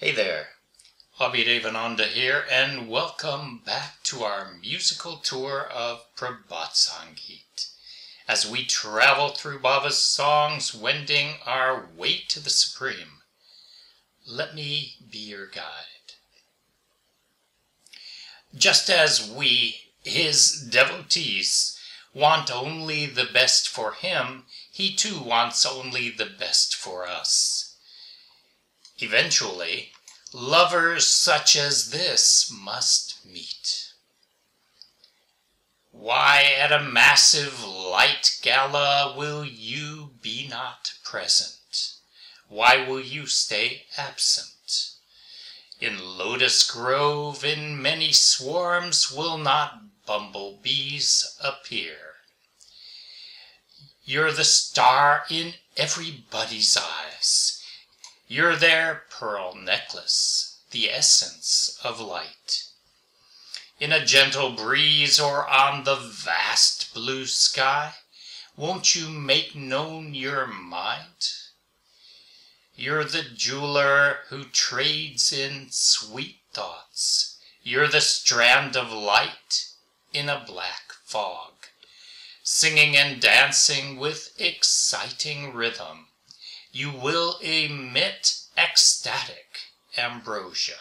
Hey there, Abhi Devananda here, and welcome back to our musical tour of Prabhat Sangeet, as we travel through Baba's songs, wending our way to the Supreme. Let me be your guide. Just as we, his devotees, want only the best for him, he too wants only the best for us. Eventually, lovers such as this must meet. Why, at a massive light gala will you be not present? Why will you stay absent? In Lotus Grove in many swarms will not bumblebees appear. You're the star in everybody's eyes. You're their pearl necklace, the essence of light. In a gentle breeze or on the vast blue sky, won't you make known your mind? You're the jeweler who trades in sweet thoughts. You're the strand of light in a black fog, singing and dancing with exciting rhythm. You will emit ecstatic ambrosia.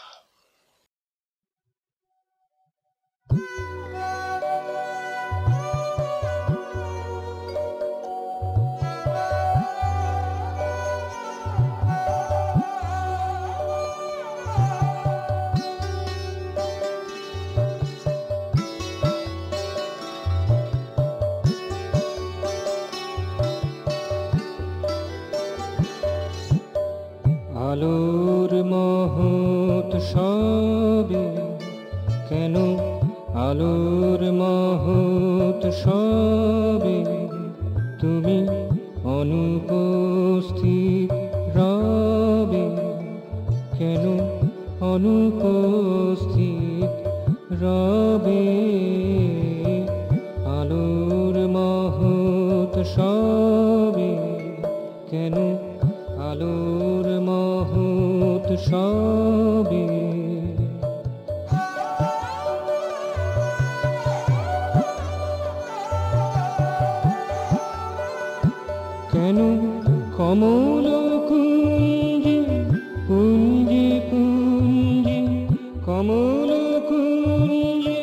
আলোর মহৎ সবে কেন আলোর মহৎ সবে তুমি অনুপস্থিত রবে কেন অনুপস্থিত রবে আলোর মহৎ সবে কেন আলোর মহৎ সবে কেন কমল কুঞ্জে কুঞ্জে কুঞ্জে কমল কুঞ্জে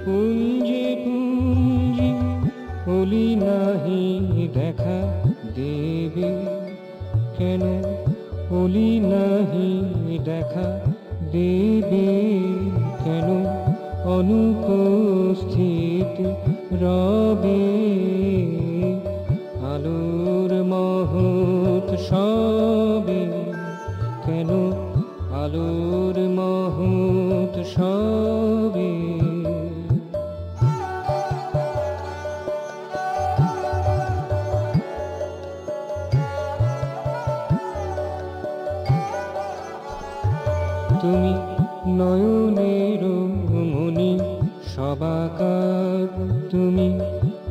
কুঞ্জে কুঞ্জে ওলি নাহি দেখা দেবে কেন ওলি নাহি দেখা দেবে কেন অনুপস্থিত রবে আলোর মহৎ সবে কেন আলোর মহৎ সবে তুমি নয়নের মণি সবাকার তুমি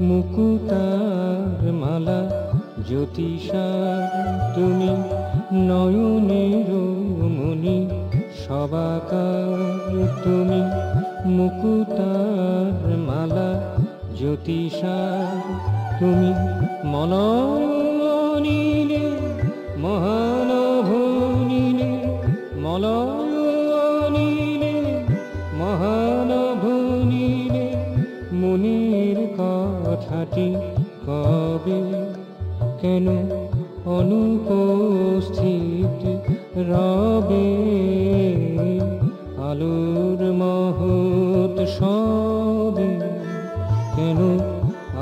মুকুতার মালা জ্যোতিষার তুমি নয়নের মণি সবাকার তুমি মুকুতার মালা জ্যোতিষার তুমি মলয় নীলে মহানভ নীলে মলয় নীলে মহানভ নীলে মুনির কথাটি কবে কেন অনুপস্থিত রবে আলোর মহৎ সবে কেন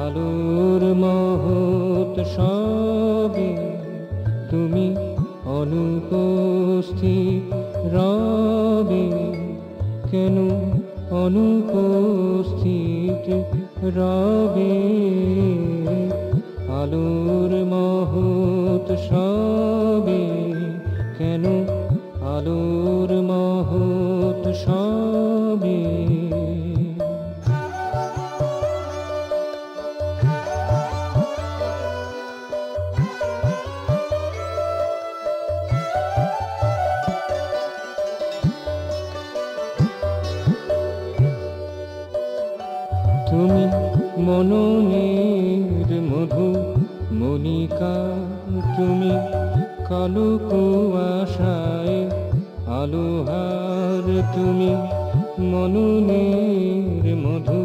আলোর মহৎ সবে তুমি অনুপস্থিত রবে কেন অনুপস্থিত রবে আলোর মহৎ সবে কেন আলোর মহৎ সবে তুমি মননের মধু মনিকা, তুমি কালো কুয়াশায় আলোহার, তুমি মননের মধু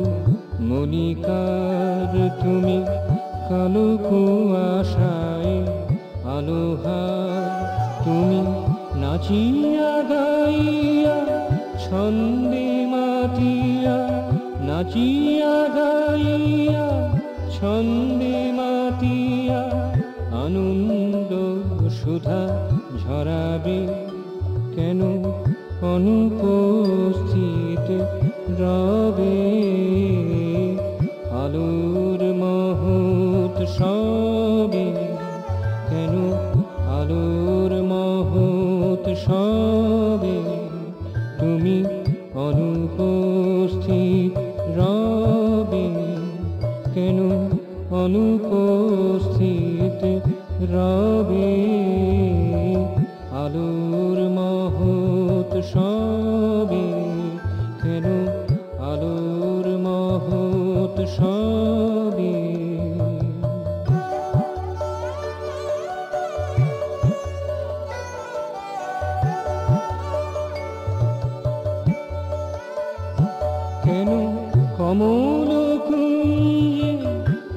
মনিকার, তুমি কালো কুয়াশায় আলোহার, তুমি নাচিয়া গাইয়া ছন্দে মাতিয়া, নাচিয়া গাইয়া ছন্দে মাতিয়া আনন্দ সুধা ঝরাবে, কেন অনুপস্থিত রবে আলোর মহোৎসবে, কেন আলোর মহোৎসবে তুমি অনুপস্থিত রবে, কেন অনুপস্থিত রবে আলোর মহোৎসবে, কেন আলোর মহোৎসবে। কেন কমল কুঞ্জে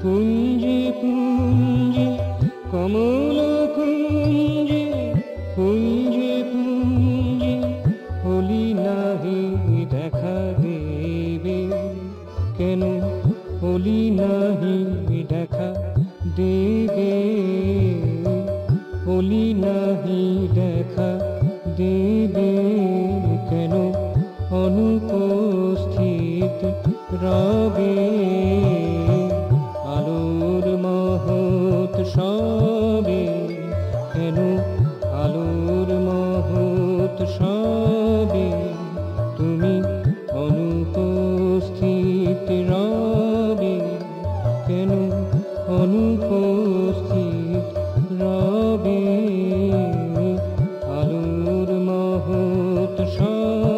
পুঞ্জে পুঞ্জে, কমল কুঞ্জে পুঞ্জে পুঞ্জে হলি নাহি দেখা দেবে, কেন হলি নাহি দেখা দেবে, হলি নাহি দেখা দেবে, কেন অনুপস্থিত রবে আলোর মহোৎসবে, কেন আলোর মহোৎসবে তুমি অনুপস্থিত রবে, কেন অনুপস্থিত রবে আলোর মহোৎসবে।